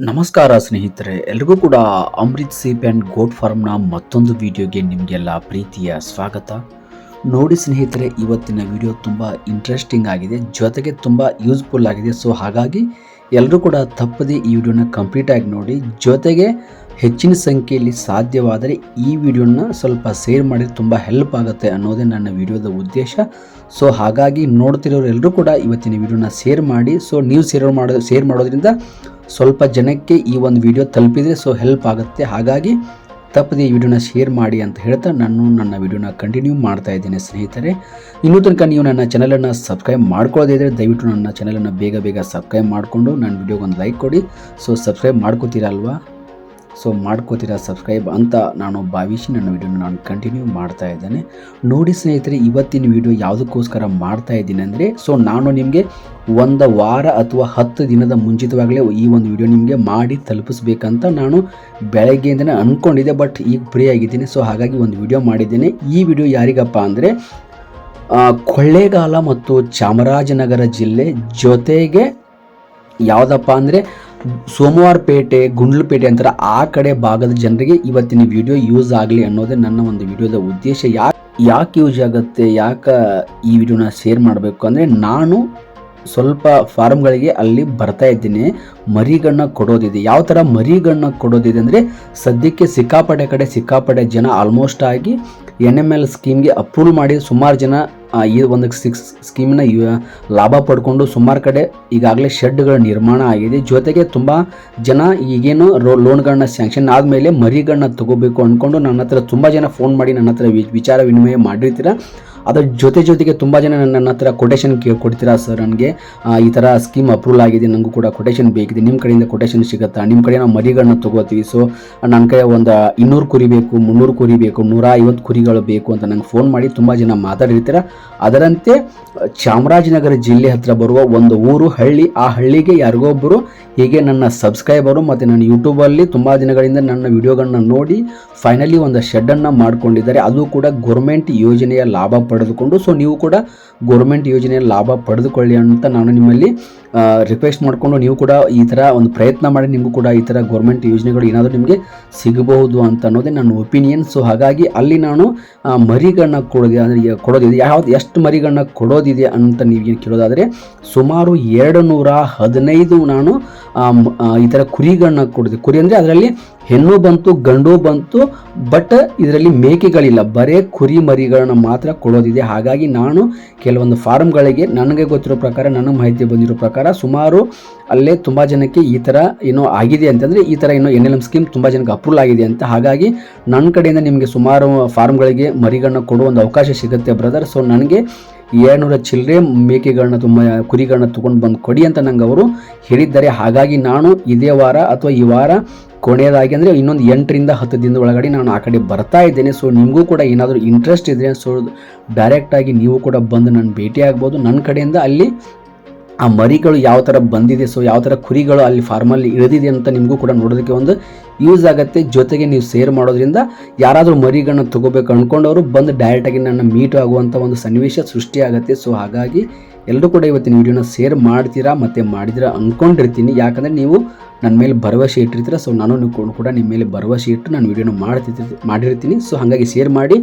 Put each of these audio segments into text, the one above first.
ನಮಸ್ಕಾರ ಸ್ನೇಹಿತರೆ, ಎಲ್ರಿಗೂ ಕೂಡ ಅಮೃತ್ ಸೀಪ್ ಆ್ಯಂಡ್ ಗೋಟ್ ಫಾರ್ಮ್ನ ಮತ್ತೊಂದು ವಿಡಿಯೋಗೆ ನಿಮಗೆಲ್ಲ ಪ್ರೀತಿಯ ಸ್ವಾಗತ. ನೋಡಿ ಸ್ನೇಹಿತರೆ, ಇವತ್ತಿನ ವಿಡಿಯೋ ತುಂಬ ಇಂಟ್ರೆಸ್ಟಿಂಗ್ ಆಗಿದೆ, ಜೊತೆಗೆ ತುಂಬ ಯೂಸ್ಫುಲ್ ಆಗಿದೆ. ಸೊ ಹಾಗಾಗಿ ಎಲ್ಲರೂ ಕೂಡ ತಪ್ಪದೆ ಈ ವಿಡಿಯೋನ ಕಂಪ್ಲೀಟಾಗಿ ನೋಡಿ, ಜೊತೆಗೆ ಹೆಚ್ಚಿನ ಸಂಖ್ಯೆಯಲ್ಲಿ ಸಾಧ್ಯವಾದರೆ ಈ ವಿಡಿಯೋನ ಸ್ವಲ್ಪ ಶೇರ್ ಮಾಡಿ ತುಂಬ ಹೆಲ್ಪ್ ಆಗುತ್ತೆ ಅನ್ನೋದೇ ನನ್ನ ವಿಡಿಯೋದ ಉದ್ದೇಶ. ಸೊ ಹಾಗಾಗಿ ನೋಡ್ತಿರೋರು ಎಲ್ಲರೂ ಕೂಡ ಇವತ್ತಿನ ವಿಡಿಯೋನ ಶೇರ್ ಮಾಡಿ. ಸೊ ನೀವು ಶೇರ್ ಮಾಡೋದ್ರಿಂದ ಸ್ವಲ್ಪ ಜನಕ್ಕೆ ಈ ಒಂದು ವಿಡಿಯೋ ತಲುಪಿದರೆ ಸೊ ಹೆಲ್ಪ್ ಆಗುತ್ತೆ. ಹಾಗಾಗಿ ತಪ್ಪದೆ ಈ ವಿಡಿಯೋನ ಶೇರ್ ಮಾಡಿ ಅಂತ ಹೇಳ್ತಾ ನಾನು ನನ್ನ ವಿಡಿಯೋನ ಕಂಟಿನ್ಯೂ ಮಾಡ್ತಾ ಇದ್ದೇನೆ. ಸ್ನೇಹಿತರೆ, ಇನ್ನೂ ತನಕ ನೀವು ನನ್ನ ಚಾನಲನ್ನು ಸಬ್ಸ್ಕ್ರೈಬ್ ಮಾಡ್ಕೊಳ್ಳೋದೇ ಇದ್ದರೆ ದಯವಿಟ್ಟು ನನ್ನ ಚಾನಲನ್ನು ಬೇಗ ಸಬ್ಸ್ಕ್ರೈಬ್ ಮಾಡಿಕೊಂಡು ನನ್ನ ವಿಡಿಯೋಗೆ ಒಂದು ಲೈಕ್ ಕೊಡಿ. ಸೊ ಸಬ್ಸ್ಕ್ರೈಬ್ ಮಾಡ್ಕೋತೀರಲ್ವಾ? ಸೊ ಮಾಡ್ಕೋತೀರಾ ಸಬ್ಸ್ಕ್ರೈಬ್ ಅಂತ ನಾನು ಭಾವಿಸಿ ನನ್ನ ವಿಡಿಯೋನ ನಾನು ಕಂಟಿನ್ಯೂ ಮಾಡ್ತಾ ಇದ್ದೇನೆ. ನೋಡಿ ಸ್ನೇಹಿತರೆ, ಇವತ್ತಿನ ವಿಡಿಯೋ ಯಾವುದಕ್ಕೋಸ್ಕರ ಮಾಡ್ತಾ ಇದ್ದೀನಿ ಅಂದರೆ, ಸೊ ನಾನು ನಿಮಗೆ ಒಂದು ವಾರ ಅಥವಾ 10 ದಿನದ ಮುಂಚಿತವಾಗಲೇ ಈ ಒಂದು ವಿಡಿಯೋ ನಿಮಗೆ ಮಾಡಿ ತಲುಪಿಸ್ಬೇಕಂತ ನಾನು ಬೆಳಗ್ಗೆಯಿಂದನೇ ಅಂದ್ಕೊಂಡಿದ್ದೆ. ಬಟ್ ಈಗ ಫ್ರೀ ಆಗಿದ್ದೀನಿ. ಸೊ ಹಾಗಾಗಿ ಒಂದು ವಿಡಿಯೋ ಮಾಡಿದ್ದೇನೆ. ಈ ವಿಡಿಯೋ ಯಾರಿಗಪ್ಪ ಅಂದರೆ, ಕೊಳ್ಳೇಗಾಲ ಮತ್ತು ಚಾಮರಾಜನಗರ ಜಿಲ್ಲೆ, ಜೊತೆಗೆ ಯಾವುದಪ್ಪ ಅಂದರೆ ಸೋಮವಾರಪೇಟೆ, ಗುಂಡ್ಲುಪೇಟೆ ಅಂತಾರೆ, ಆ ಕಡೆ ಭಾಗದ ಜನರಿಗೆ ಇವತ್ತಿನ ವಿಡಿಯೋ ಯೂಸ್ ಆಗಲಿ ಅನ್ನೋದೇ ನನ್ನ ಒಂದು ವಿಡಿಯೋದ ಉದ್ದೇಶ. ಯಾಕೆ ಯೂಸ್ ಆಗುತ್ತೆ, ಯಾಕೆ ಈ ವಿಡಿಯೋನ ಶೇರ್ ಮಾಡಬೇಕು ಅಂದರೆ, ನಾನು ಸ್ವಲ್ಪ ಫಾರ್ಮ್ಗಳಿಗೆ ಅಲ್ಲಿ ಬರ್ತಾ ಇದ್ದೀನಿ. ಮರಿಗಣ್ಣ ಕೊಡೋದಿದೆ. ಯಾವ ಥರ ಮರಿಗಣ್ಣ ಕೊಡೋದಿದೆ ಅಂದರೆ, ಸದ್ಯಕ್ಕೆ ಸಿಕ್ಕಾಪಟ್ಟೆ ಜನ ಆಲ್ಮೋಸ್ಟ್ ಆಗಿ NML ಸ್ಕೀಮ್ಗೆ ಅಪ್ರೂವ್ ಮಾಡಿ ಸುಮಾರು ಜನ ಈ ಒಂದು ಸ್ಕೀಮ್ನ ಲಾಭ ಪಡ್ಕೊಂಡು ಸುಮಾರು ಕಡೆ ಈಗಾಗಲೇ ಶೆಡ್ಗಳ ನಿರ್ಮಾಣ ಆಗಿದೆ. ಜೊತೆಗೆ ತುಂಬ ಜನ ಈಗೇನು ಲೋನ್ಗಳನ್ನ ಸ್ಯಾಂಕ್ಷನ್ ಆದಮೇಲೆ ಮರಿಗಳನ್ನ ತಗೋಬೇಕು ಅಂದ್ಕೊಂಡು ನನ್ನ ಹತ್ರ ತುಂಬ ಜನ ಫೋನ್ ಮಾಡಿ ನನ್ನ ಹತ್ರ ವಿಚಾರ ವಿನಿಮಯ ಮಾಡಿರ್ತೀರ. ಅದರ ಜೊತೆಗೆ ತುಂಬ ಜನ ನನ್ನ ಹತ್ರ ಕೊಟೇಶನ್ ಕೊಡ್ತೀರಾ, ಸರ್ ನನಗೆ ಈ ಥರ ಸ್ಕೀಮ್ ಅಪ್ರೂವಲ್ ಆಗಿದೆ, ನನಗೂ ಕೂಡ ಕೊಟೇಶನ್ ಬೇಕಿದೆ, ನಿಮ್ಮ ಕಡೆಯಿಂದ ಕೊಟೇಶನ್ ಸಿಗುತ್ತಾ, ನಿಮ್ಮ ಕಡೆ ನಾವು ಮರಿಗಳನ್ನ ತೊಗೋತೀವಿ, ಸೊ ನನ್ನ ಕಡೆ ಒಂದು 200 ಕುರಿ ಬೇಕು, 300 ಕುರಿ ಬೇಕು, 150 ಕುರಿಗಳು ಬೇಕು ಅಂತ ನಂಗೆ ಫೋನ್ ಮಾಡಿ ತುಂಬ ಜನ ಮಾತಾಡಿರ್ತೀರ. ಅದರಂತೆ ಚಾಮರಾಜನಗರ ಜಿಲ್ಲೆ ಹತ್ರ ಬರುವ ಒಂದು ಊರು, ಹಳ್ಳಿ, ಆ ಹಳ್ಳಿಗೆ ಯಾರಿಗೊಬ್ಬರು ಹೀಗೆ ನನ್ನ ಸಬ್ಸ್ಕ್ರೈಬರು ಮತ್ತು ನನ್ನ ಯೂಟ್ಯೂಬಲ್ಲಿ ತುಂಬ ದಿನಗಳಿಂದ ನನ್ನ ವಿಡಿಯೋಗಳನ್ನ ನೋಡಿ ಫೈನಲಿ ಒಂದು ಶೆಡ್ಡನ್ನು ಮಾಡ್ಕೊಂಡಿದ್ದಾರೆ. ಅದು ಕೂಡ ಗೌರ್ಮೆಂಟ್ ಯೋಜನೆಯ ಲಾಭ ಪಡೆದುಕೊಂಡು. ಸೊ ನೀವು ಕೂಡ ಗೌರ್ಮೆಂಟ್ ಯೋಜನೆಯ ಲಾಭ ಪಡೆದುಕೊಳ್ಳಿ ಅಂತ ನಾನು ನಿಮ್ಮಲ್ಲಿ ರಿಕ್ವೆಸ್ಟ್ ಮಾಡಿಕೊಂಡು, ನೀವು ಕೂಡ ಈ ಥರ ಒಂದು ಪ್ರಯತ್ನ ಮಾಡಿ ನಿಮಗೂ ಕೂಡ ಈ ಥರ ಗೌರ್ಮೆಂಟ್ ಯೋಜನೆಗಳು ಏನಾದರೂ ನಿಮಗೆ ಸಿಗಬಹುದು ಅಂತ ಅನ್ನೋದೇ ನನ್ನ ಒಪಿನಿಯನ್. ಸೊ ಹಾಗಾಗಿ ಅಲ್ಲಿ ನಾನು ಮರಿಗಳನ್ನ ಕೊಡೋದಿದೆ. ಎಷ್ಟು ಮರಿಗಳನ್ನ ಕೊಡೋದಿದೆ ಅಂತ ನೀವೇನು ಕೇಳೋದಾದರೆ, ಸುಮಾರು 215 ನಾನು ಈ ಥರ ಕುರಿಗಳನ್ನ ಕೊಡೋದು. ಕುರಿ ಅಂದರೆ ಅದರಲ್ಲಿ ಹೆಣ್ಣು ಬಂತು, ಗಂಡು ಬಂತು, ಬಟ್ ಇದರಲ್ಲಿ ಮೇಕೆಗಳಿಲ್ಲ, ಬರೇ ಕುರಿ ಮರಿಗಳನ್ನ ಮಾತ್ರ ಕೊಡೋದಿದೆ. ಹಾಗಾಗಿ ನಾನು ಕೆಲವೊಂದು ಫಾರ್ಮ್ಗಳಿಗೆ ನನಗೆ ಗೊತ್ತಿರೋ ಪ್ರಕಾರ, ನನಗೆ ಮಾಹಿತಿ ಬಂದಿರೋ ಪ್ರಕಾರ, ಸುಮಾರು ಅಲ್ಲೇ ತುಂಬ ಜನಕ್ಕೆ ಈ ಥರ ಏನೋ ಆಗಿದೆ ಅಂತಂದರೆ, ಈ ಥರ ಏನೋ NLM ಸ್ಕೀಮ್ ತುಂಬ ಜನಕ್ಕೆ ಅಪ್ರೂವಲ್ ಆಗಿದೆ ಅಂತ. ಹಾಗಾಗಿ ನನ್ನ ಕಡೆಯಿಂದ ನಿಮಗೆ ಸುಮಾರು ಫಾರ್ಮ್ಗಳಿಗೆ ಮರಿಗಳನ್ನ ಕೊಡುವ ಒಂದು ಅವಕಾಶ ಸಿಗುತ್ತೆ ಬ್ರದರ್. ಸೊ ನನಗೆ 200 ಚಿಲ್ಲರೆ ಮೇಕೆಗಳನ್ನ ಕುರಿಗಳನ್ನ ತೊಗೊಂಡು ಬಂದು ಕೊಡಿ ಅಂತ ನಂಗೆ ಅವರು ಹೇಳಿದ್ದಾರೆ. ಹಾಗಾಗಿ ನಾನು ಇದೇ ವಾರ ಅಥವಾ ಈ ವಾರ ಕೊನೆಯದಾಗಿ ಅಂದರೆ ಇನ್ನೊಂದು 8 ರಿಂದ 10 ದಿನದ ಒಳಗಡೆ ನಾನು ಆ ಕಡೆ ಬರ್ತಾ ಇದ್ದೇನೆ. ಸೊ ನಿಮಗೂ ಕೂಡ ಏನಾದರೂ ಇಂಟ್ರೆಸ್ಟ್ ಇದ್ದರೆ ಸೊ ಡೈರೆಕ್ಟಾಗಿ ನೀವು ಕೂಡ ಬಂದು ನನ್ನ ಭೇಟಿ ಆಗ್ಬೋದು. ನನ್ನ ಕಡೆಯಿಂದ ಅಲ್ಲಿ ಆ ಮರಿಗಳು ಯಾವ ಥರ ಬಂದಿದೆ, ಸೊ ಯಾವ ಥರ ಕುರಿಗಳು ಅಲ್ಲಿ ಫಾರ್ಮಲ್ಲಿ ಇಳಿದಿದೆ ಅಂತ ನಿಮಗೂ ಕೂಡ ನೋಡೋದಕ್ಕೆ ಒಂದು ಯೂಸ್ ಆಗುತ್ತೆ. ಜೊತೆಗೆ ನೀವು ಶೇರ್ ಮಾಡೋದ್ರಿಂದ ಯಾರಾದರೂ ಮರಿಗಳನ್ನ ತೊಗೋಬೇಕು ಅಂದ್ಕೊಂಡವರು ಬಂದು ಡೈರೆಕ್ಟಾಗಿ ನನ್ನ ಮೀಟ್ ಆಗುವಂಥ ಒಂದು ಸನ್ನಿವೇಶ ಸೃಷ್ಟಿಯಾಗುತ್ತೆ. ಸೊ ಹಾಗಾಗಿ ಎಲ್ಲರೂ ಕೂಡ ಇವತ್ತಿನ ವಿಡಿಯೋನ ಶೇರ್ ಮಾಡ್ತೀರಾ ಮತ್ತು ಮಾಡಿದಿರಾ ಅಂದ್ಕೊಂಡಿರ್ತೀನಿ. ಯಾಕಂದರೆ ನೀವು ನನ್ನ ಮೇಲೆ ಭರವಸೆ ಇಟ್ಟಿರ್ತೀರ. ಸೊ ನಾನು ಕೂಡ ನಿಮ್ಮ ಮೇಲೆ ಭರವಸೆ ಇಟ್ಟು ನಾನು ವಿಡಿಯೋನ ಮಾಡಿರ್ತೀನಿ. ಸೊ ಹಾಗಾಗಿ ಶೇರ್ ಮಾಡಿ.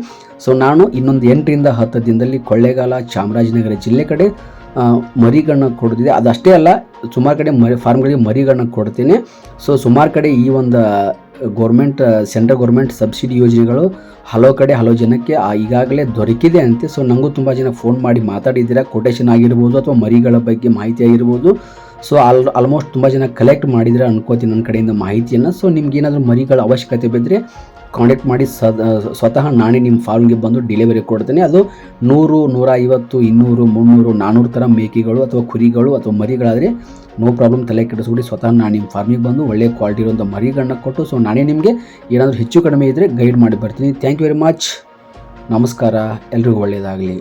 ಸೊ ನಾನು ಇನ್ನೊಂದು 8 ರಿಂದ 10 ದಿನದಲ್ಲಿ ಕೊಳ್ಳೇಗಾಲ, ಚಾಮರಾಜನಗರ ಜಿಲ್ಲೆ ಕಡೆ ಮರಿಗಳನ್ನ ಕೊಡ್ತಿದ್ದೆ. ಅದಷ್ಟೇ ಅಲ್ಲ, ಸುಮಾರು ಕಡೆ ಫಾರ್ಮ್ಗಳಿಗೆ ಮರಿಗಳನ್ನ ಕೊಡ್ತೀನಿ. ಸೊ ಸುಮಾರು ಕಡೆ ಈ ಒಂದು ಸೆಂಟ್ರಲ್ ಗೌರ್ಮೆಂಟ್ ಸಬ್ಸಿಡಿ ಯೋಜನೆಗಳು ಹಲವು ಜನಕ್ಕೆ ಈಗಾಗಲೇ ದೊರಕಿದೆ ಅಂತೆ. ಸೊ ನನಗೂ ತುಂಬ ಜನ ಫೋನ್ ಮಾಡಿ ಮಾತಾಡಿದ್ದೀರಾ, ಕೊಟೇಶನ್ ಆಗಿರ್ಬೋದು ಅಥವಾ ಮರಿಗಳ ಬಗ್ಗೆ ಮಾಹಿತಿ ಆಗಿರ್ಬೋದು. ಸೊ ಆಲ್ಮೋಸ್ಟ್ ತುಂಬ ಜನ ಕಲೆಕ್ಟ್ ಮಾಡಿದ್ರೆ ಅನ್ಕೋತೀನಿ ನನ್ನ ಕಡೆಯಿಂದ ಮಾಹಿತಿಯನ್ನು. ಸೊ ನಿಮ್ಗೇನಾದರೂ ಮರಿಗಳ ಅವಶ್ಯಕತೆ ಬಿದ್ದರೆ ಕಾಂಟ್ಯಾಕ್ಟ್ ಮಾಡಿ, ಸ್ವತಃ ನಾನೇ ನಿಮ್ಮ ಫಾರ್ಮ್ಗೆ ಬಂದು ಡೆಲಿವರಿ ಕೊಡ್ತೇನೆ. ಅದು 100, 150, 200, 300, 400 ಥರ ಮೇಕೆಗಳು ಅಥವಾ ಕುರಿಗಳು ಅಥವಾ ಮರಿಗಳಾದರೆ ನೋ ಪ್ರಾಬ್ಲಮ್, ತಲೆ ಕೆಡಿಸ್ಬಿಡಿ. ಸ್ವತಃ ನಾನು ನಿಮ್ಮ ಫಾರ್ಮಿಗೆ ಬಂದು ಒಳ್ಳೆ ಕ್ವಾಲಿಟಿ ಇರುವಂಥ ಮರಿಗಳನ್ನ ಕೊಟ್ಟು ಸೊ ನಾನೇ ನಿಮಗೆ ಏನಾದರೂ ಹೆಚ್ಚು ಕಡಿಮೆ ಇದ್ದರೆ ಗೈಡ್ ಮಾಡಿ ಬರ್ತೀನಿ. Thank you very much. ನಮಸ್ಕಾರ, ಎಲ್ರಿಗೂ ಒಳ್ಳೆಯದಾಗಲಿ.